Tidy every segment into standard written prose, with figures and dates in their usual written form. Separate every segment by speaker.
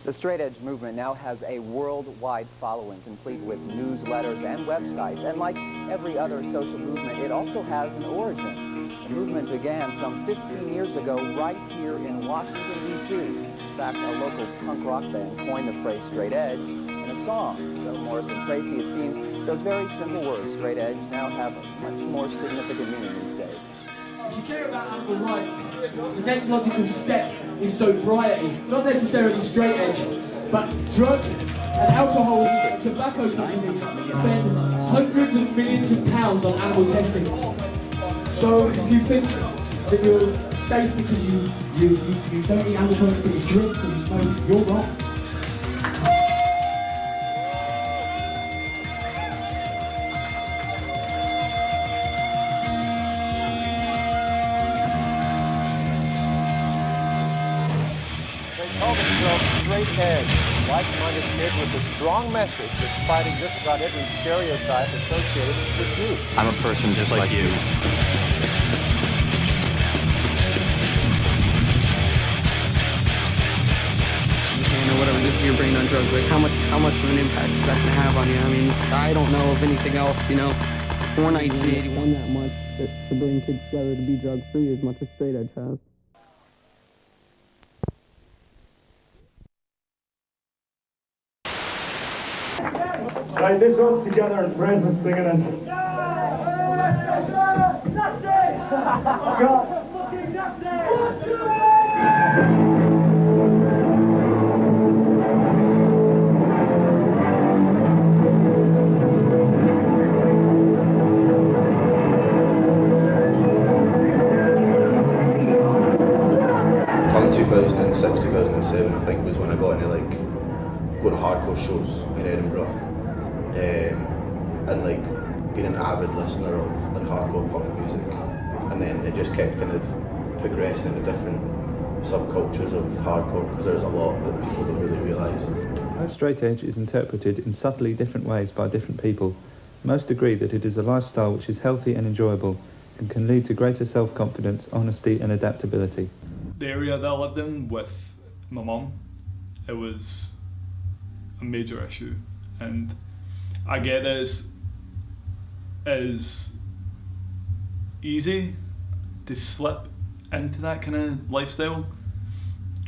Speaker 1: The straight edge movement now has a worldwide following, complete with newsletters and websites. And like every other social movement, it also has an origin. The movement began some 15 years ago right here in Washington, D.C. In fact, a local punk rock band coined the phrase straight edge in a song. So Morrison Tracy, it seems, those very simple words, straight edge, now have a much more significant meaning these days.
Speaker 2: If you care about animal rights, the next logical step is sobriety, not necessarily straight edge, but drug and alcohol and tobacco companies spend hundreds of millions of pounds on animal testing. So if you think that you're safe because you don't eat animal products but you drink and you smoke, you're wrong.
Speaker 3: Call themselves straight edge, like-minded kids with a strong message that's fighting just about every stereotype associated with youth.
Speaker 4: I'm a person just like you.
Speaker 5: Or whatever, your brain on drugs, like how much of an impact is that going to have on you? I mean, I don't know of anything else, you know, before 1981 that much to bring kids together to be drug-free as much as straight edge has.
Speaker 6: Right, this one's together and Presence singing it. God.
Speaker 7: Come 2006, 2007, I think was when I got into go to hardcore shows in Edinburgh. And being an avid listener of hardcore punk music, and then it just kept kind of progressing into different subcultures of hardcore, because there's a lot that people don't really realise.
Speaker 8: How straight edge is interpreted in subtly different ways by different people. Most agree that it is a lifestyle which is healthy and enjoyable and can lead to greater self-confidence, honesty and adaptability.
Speaker 9: The area that I lived in with my mum, it was a major issue, and I get that it's easy to slip into that kind of lifestyle.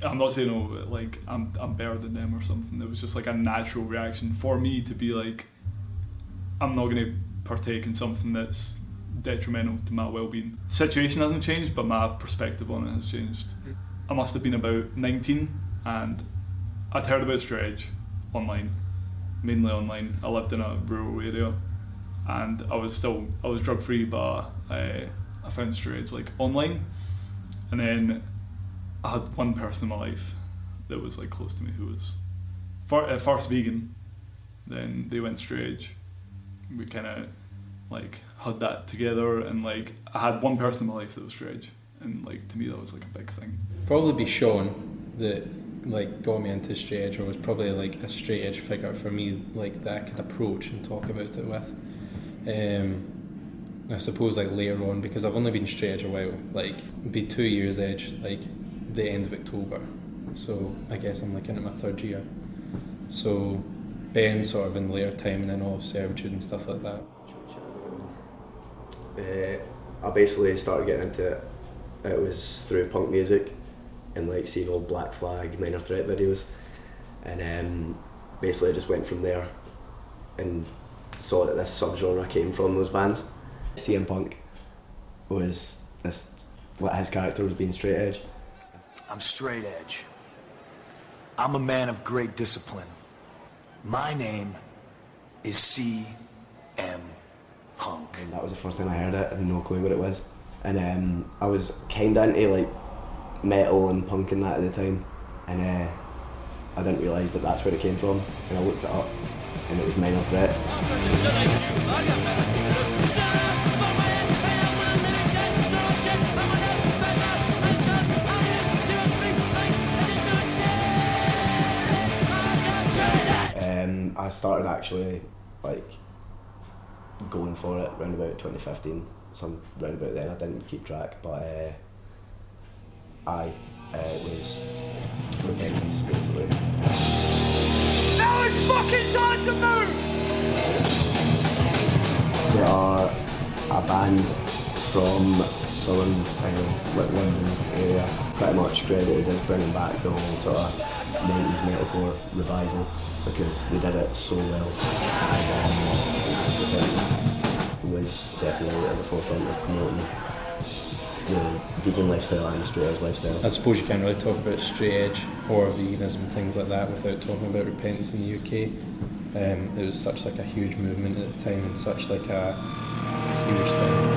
Speaker 9: I'm not saying I'm better than them or something. It was just a natural reaction for me to be I'm not going to partake in something that's detrimental to my well-being. The situation hasn't changed, but my perspective on it has changed. I must have been about 19 and I'd heard about straight edge online. Mainly online. I lived in a rural area and I was drug free, but I found straight edge online, and then I had one person in my life that was close to me who was first vegan, then they went straight edge. We kind of had that together, and I had one person in my life that was straight edge, and to me that was a big thing.
Speaker 10: Probably be Sean that got me into straight edge, or was probably a straight edge figure for me, that I could approach and talk about it with. I suppose later on, because I've only been straight edge a while, be 2 years edge, the end of October. So I guess I'm into my third year. So Ben sort of in later time, and then all of servitude and stuff like that.
Speaker 7: I basically started getting into it. It was through punk music and seeing old Black Flag, Minor Threat videos, and basically I just went from there and saw that this subgenre came from those bands. CM Punk was what his character was, being straight edge.
Speaker 11: I'm straight edge. I'm a man of great discipline. My name is CM Punk.
Speaker 7: And that was the first time I heard it. I had no clue what it was, and I was kinda into metal and punk and that at the time, and I didn't realise that that's where it came from, and I looked it up and it was Minor Threat. I started actually going for it around about 2015, some round about then. I didn't keep track, but It was repentance, basically.
Speaker 6: Now it's fucking time to move!
Speaker 7: They are a band from southern London area, pretty much credited as bringing back the whole sort of 90s metalcore revival because they did it so well. And Repentance was definitely at the forefront of promoting the vegan lifestyle and the straight edge lifestyle.
Speaker 10: I suppose you can't really talk about straight edge or veganism and things like that without talking about Repentance in the UK. It was such like a huge movement at the time and such like a huge thing.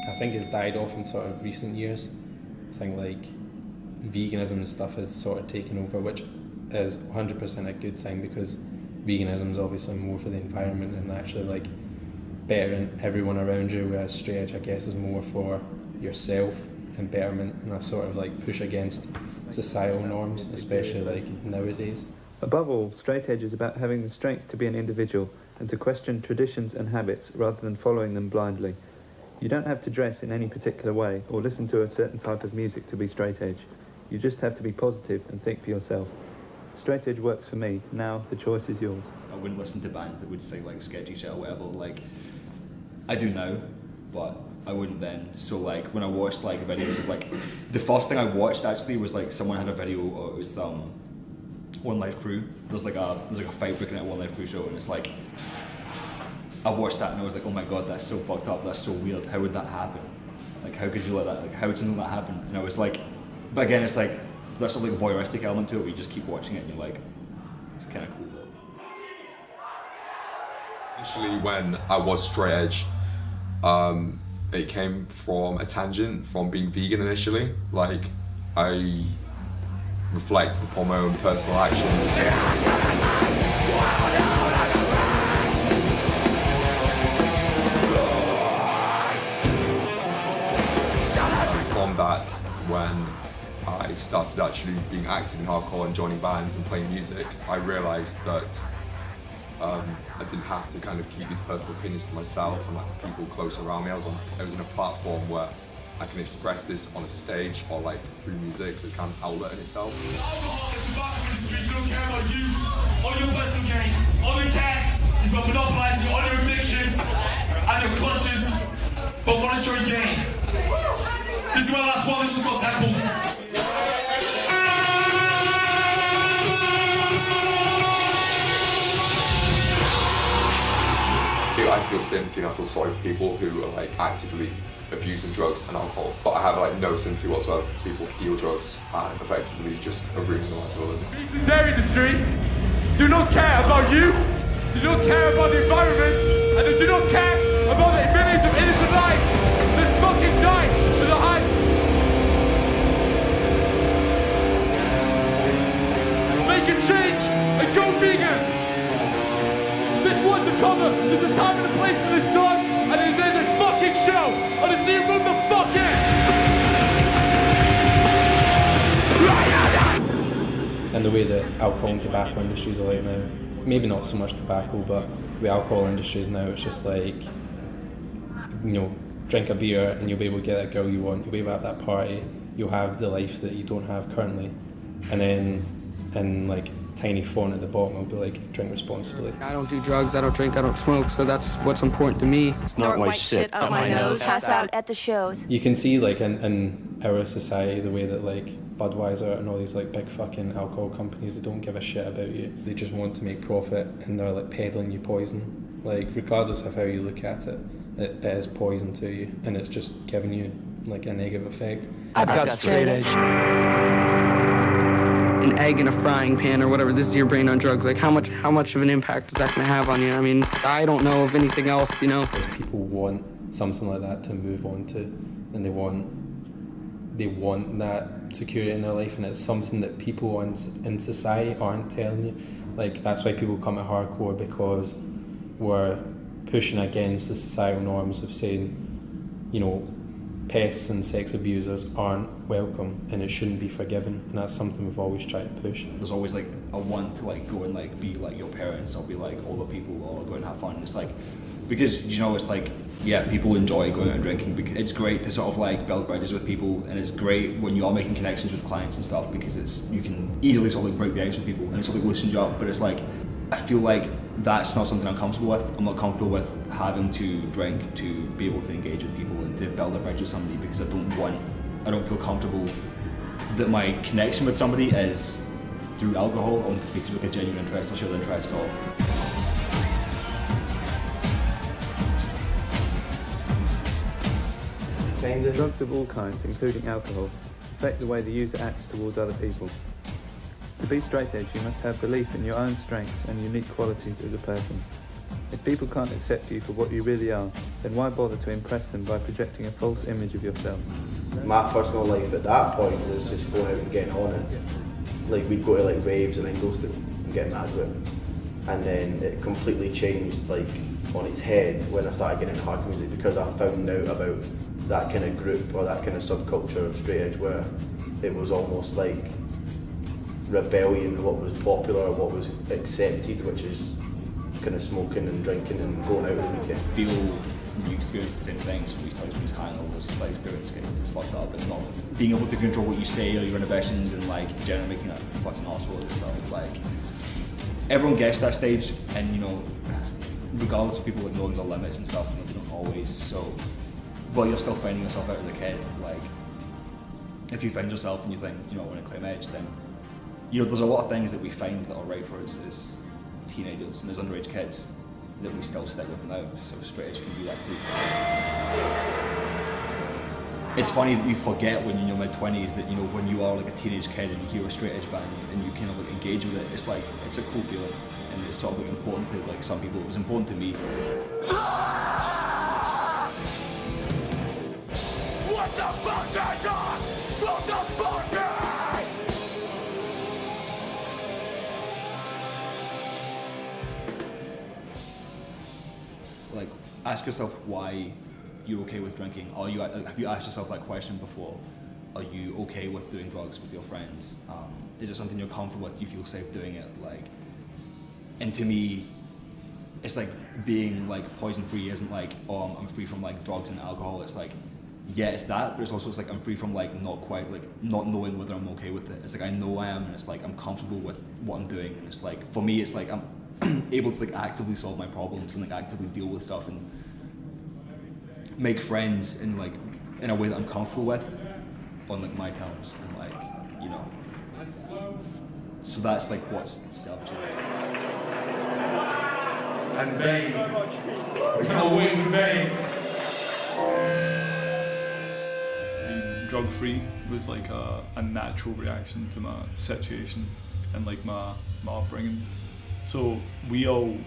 Speaker 10: I think it's died off in sort of recent years. I think like veganism and stuff has sort of taken over, which is 100% a good thing because veganism is obviously more for the environment and actually like bettering everyone around you, whereas straight edge I guess is more for yourself and betterment and a sort of like push against societal norms, especially like nowadays.
Speaker 8: Above all, straight edge is about having the strength to be an individual and to question traditions and habits rather than following them blindly. You don't have to dress in any particular way or listen to a certain type of music to be straight edge. You just have to be positive and think for yourself. Straight edge works for me. Now the choice is yours.
Speaker 4: I wouldn't listen to bands that would say like sketchy shit or whatever. Like I do now, but I wouldn't then. So like when I watched like videos of like the first thing I watched actually was like someone had a video. It was One Life Crew. There's like a fight breaking at a One Life Crew show, and it's like. I watched that and I was like, oh my god, that's so fucked up, that's so weird, how would that happen? Like, how could you let that, like, how would something like that happen? And I was like, but again, it's like, there's sort of like a voyeuristic element to it where you just keep watching it and you're like, it's kind of cool though.
Speaker 12: Initially, when I was straight edge, it came from a tangent from being vegan initially. Like, I reflect upon my own personal actions. That when I started actually being active in hardcore and joining bands and playing music, I realised that I didn't have to kind of keep these personal opinions to myself and like the people close around me. I was in a platform where I can express this on a stage or like through music, so it's kind of outlet in itself.
Speaker 13: Alcohol and tobacco industries don't care about you or your personal gain. All they care is about monopolising all your addictions and your clutches for monetary gain. This is my last one, this one's got Temple.
Speaker 12: I feel sympathy and I feel sorry for people who are like actively abusing drugs and alcohol, but I have like no sympathy whatsoever for people who deal drugs and effectively just are ruining the lives of others.
Speaker 6: The dairy industry do not care about you, do not care about the environment, and they do not care about the millions of innocent lives that fucking died to the heights. Make a change and go vegan. This one's a cover. There's a time and a place for this song, and it's in this fucking show. I just see you move the fuck in.
Speaker 10: And the way that alcohol and tobacco industries are like now, maybe not so much tobacco, but the alcohol industries now, it's just like, you know, drink a beer and you'll be able to get that girl you want, you'll be able to have that party, you'll have the life that you don't have currently, and then in like tiny font at the bottom it'll be like, drink responsibly.
Speaker 5: I don't do drugs, I don't drink, I don't smoke, so that's what's important to me.
Speaker 14: Snort white shit up my nose. Pass out at the shows.
Speaker 10: You can see like in our society the way that like Budweiser and all these like big fucking alcohol companies, they don't give a shit about you. They just want to make profit and they're like peddling you poison. Like regardless of how you look at it, it is poison to you and it's just giving you like a negative effect.
Speaker 5: I've got straight edge. An egg in a frying pan or whatever, this is your brain on drugs. Like how much of an impact is that going to have on you? I mean, I don't know of anything else, you know.
Speaker 10: People want something like that to move on to, and they want that security in their life, and it's something that people in society aren't telling you. Like that's why people come at hardcore, because we're pushing against the societal norms of saying, you know, pests and sex abusers aren't welcome and it shouldn't be forgiven, and that's something we've always tried to push.
Speaker 4: There's always like a want to like go and like be like your parents or be like older people or go and have fun. It's like, because you know, it's like, yeah, people enjoy going out and drinking because it's great to sort of like build bridges with people, and it's great when you are making connections with clients and stuff because it's, you can easily sort of like break the ice with people and it sort of like loosens you up. But it's like, I feel like that's not something I'm comfortable with. I'm not comfortable with having to drink to be able to engage with people and to build a bridge with somebody, because I don't feel comfortable that my connection with somebody is through alcohol. I want to be through like a genuine interest, a shared interest or.
Speaker 8: Drugs of all kinds, including alcohol, affect the way the user acts towards other people. To be straight edge, you must have belief in your own strengths and unique qualities as a person. If people can't accept you for what you really are, then why bother to impress them by projecting a false image of yourself?
Speaker 7: My personal life at that point was just going out and getting on it. Like, we'd go to like raves in Inglestown and get mad with it. And then it completely changed like on its head when I started getting into hardcore music, because I found out about that kind of group or that kind of subculture of straight edge where it was almost like rebellion, what was popular or what was accepted, which is kind of smoking and drinking and going out of the weekend.
Speaker 4: Feel you experience the same things. We started with high levels, just like experience getting fucked up and not being able to control what you say or your inhibitions and like generally making a fucking asshole of yourself. Like, everyone gets that stage, and you know, regardless of people like knowing the limits and stuff, you know, they don't always. So, but you're still finding yourself out as a kid. Like, if you find yourself and you think, you know, I want to claim edge, then you know, there's a lot of things that we find that are right for us as teenagers and as underage kids that we still stick with now. So straight edge can do that too. It's funny that you forget when you're in your mid-20s that, you know, when you are like a teenage kid and you hear a straight edge band and you kind of like engage with it, it's like, it's a cool feeling, and it's sort of like important to like some people. It was important to me.
Speaker 13: What the fuck is that? What the fuck is?
Speaker 4: Like, ask yourself why you're okay with drinking. Have you asked yourself that question before? Are you okay with doing drugs with your friends? Is it something you're comfortable with? Do you feel safe doing it? Like, and to me, it's like being like poison free isn't like, oh, I'm free from like drugs and alcohol. It's like, yeah, it's that, but it's also, it's like I'm free from like not quite, like not knowing whether I'm okay with it. It's like I know I am, and it's like I'm comfortable with what I'm doing. And it's like, for me, it's like I'm able to like actively solve my problems and like actively deal with stuff and make friends in like in a way that I'm comfortable with on like my terms, and like, you know, so that's like what's self-changed.
Speaker 6: And vain. We can't wait in vain.
Speaker 9: Being drug free was like a natural reaction to my situation and like my upbringing. So we all,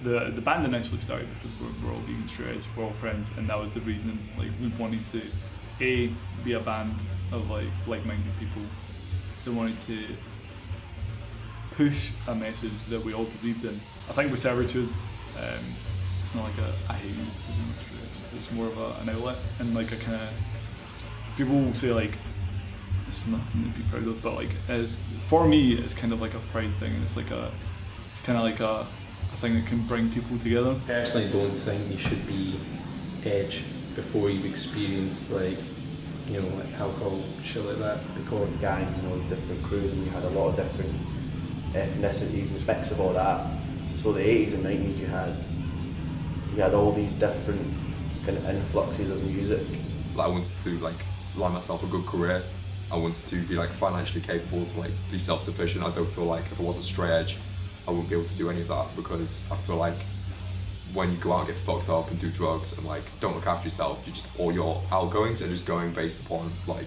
Speaker 9: the band initially started because we're all vegan straight edge, we're all friends, and that was the reason. Like, we wanted to be a band of like-minded people that wanted to push a message that we all believed in. I think with Servitude, it's not like I hate you because you're not straight edge. It's more of an outlet, and like a kind of, people will say like it's nothing to be proud of, but like for me it's kind of like a pride thing, and it's like a kind of like a thing that can bring people together.
Speaker 10: I personally don't think you should be edge before you've experienced like, you know, like alcohol, shit like that.
Speaker 7: Because gangs and all these different crews, and you had a lot of different ethnicities and specs of all that. So the 80s and 90s you had all these different kind of influxes of music.
Speaker 12: Like, I wanted to like land myself a good career. I wanted to be like financially capable to like be self-sufficient. I don't feel like if I wasn't straight edge, I wouldn't be able to do any of that, because I feel like when you go out and get fucked up and do drugs and like don't look after yourself, you just, all your outgoings are just going based upon like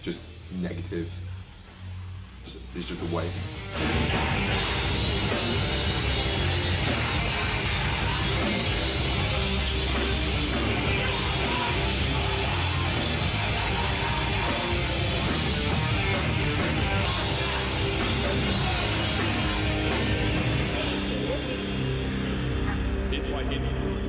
Speaker 12: just negative. It's just a waste.
Speaker 13: It's like instant.